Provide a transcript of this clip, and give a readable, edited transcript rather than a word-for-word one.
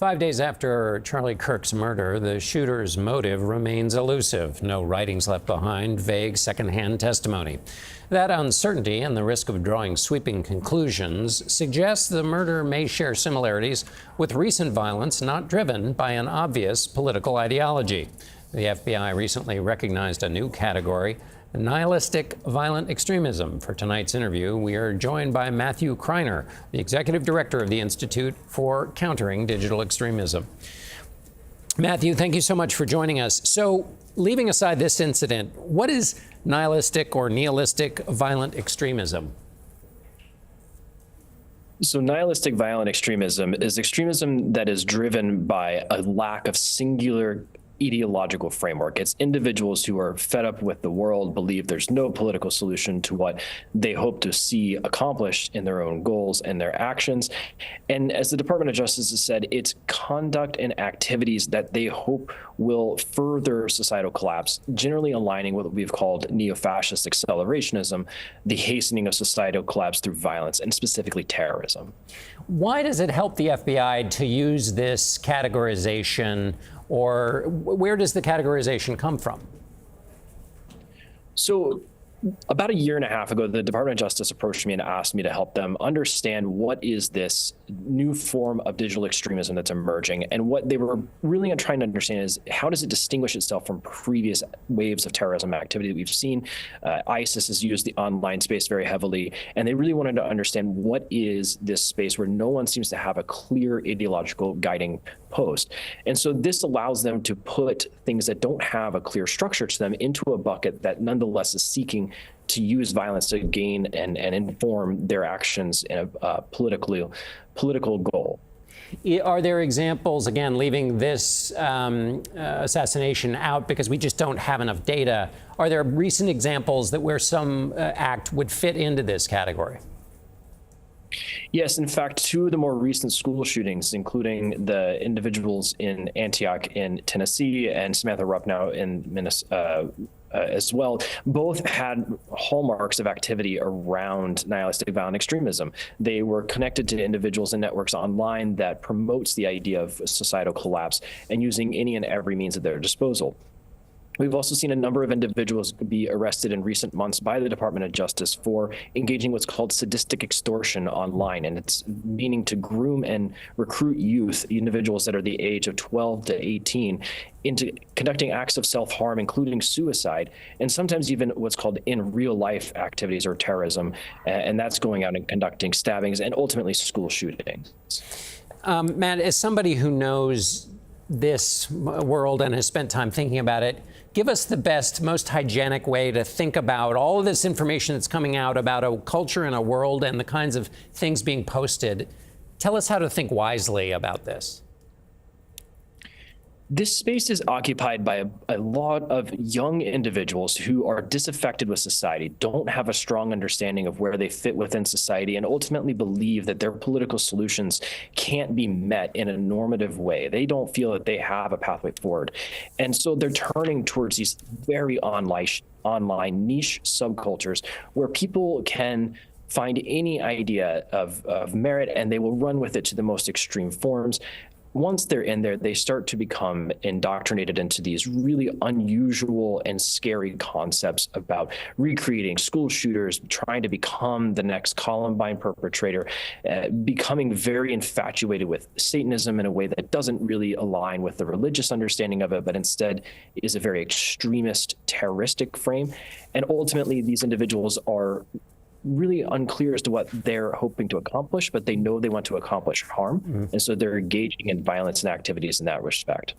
5 days after Charlie Kirk's murder, the shooter's motive remains elusive. No writings left behind, vague secondhand testimony. That uncertainty and the risk of drawing sweeping conclusions suggests the murder may share similarities with recent violence not driven by an obvious political ideology. The FBI recently recognized a new category, nihilistic violent extremism. For tonight's interview, we are joined by Matthew Kriner, the executive director of the Institute for Countering Digital Extremism. Matthew, thank you so much for joining us. So, leaving aside this incident, what is nihilistic or nihilistic violent extremism? So nihilistic violent extremism is extremism that is driven by a lack of singular ideological framework. It's individuals who are fed up with the world, believe there's no political solution to what they hope to see accomplished in their own goals and their actions. And as the Department of Justice has said, it's conduct and activities that they hope will further societal collapse, generally aligning with what we've called neo-fascist accelerationism, the hastening of societal collapse through violence, and specifically terrorism. Why does it help the FBI to use this categorization, or where does the categorization come from? So about a year and a half ago, the Department of Justice approached me and asked me to help them understand what is this new form of digital extremism that's emerging. And what they were really trying to understand is how does it distinguish itself from previous waves of terrorism activity that we've seen? ISIS has used the online space very heavily, and they really wanted to understand what is this space where no one seems to have a clear ideological guiding post. And so this allows them to put things that don't have a clear structure to them into a bucket that nonetheless is seeking to use violence to gain and inform their actions in a political goal. Are there examples, again, leaving this assassination out because we just don't have enough data, are there recent examples that where some act would fit into this category? Yes, in fact, two of the more recent school shootings, including the individuals in Antioch in Tennessee and Samantha Ruppnow in Minnesota as well, both had hallmarks of activity around nihilistic violent extremism. They were connected to individuals and networks online that promotes the idea of societal collapse and using any and every means at their disposal. We've also seen a number of individuals be arrested in recent months by the Department of Justice for engaging what's called sadistic extortion online, and it's meaning to groom and recruit youth, individuals that are the age of 12 to 18, into conducting acts of self-harm, including suicide, and sometimes even what's called in real life activities or terrorism, and that's going out and conducting stabbings and ultimately school shootings. Matt, as somebody who knows this world and has spent time thinking about it, give us the best, most hygienic way to think about all of this information that's coming out about a culture and a world and the kinds of things being posted. Tell us how to think wisely about this. This space is occupied by a lot of young individuals who are disaffected with society, don't have a strong understanding of where they fit within society, and ultimately believe that their political solutions can't be met in a normative way. They don't feel that they have a pathway forward. And so they're turning towards these very online niche subcultures where people can find any idea of merit and they will run with it to the most extreme forms. Once they're in there, they start to become indoctrinated into these really unusual and scary concepts about recreating school shooters, trying to become the next Columbine perpetrator, becoming very infatuated with Satanism in a way that doesn't really align with the religious understanding of it, but instead is a very extremist, terroristic frame. And ultimately, these individuals are really unclear as to what they're hoping to accomplish, but they know they want to accomplish harm. And so they're engaging in violence and activities in that respect.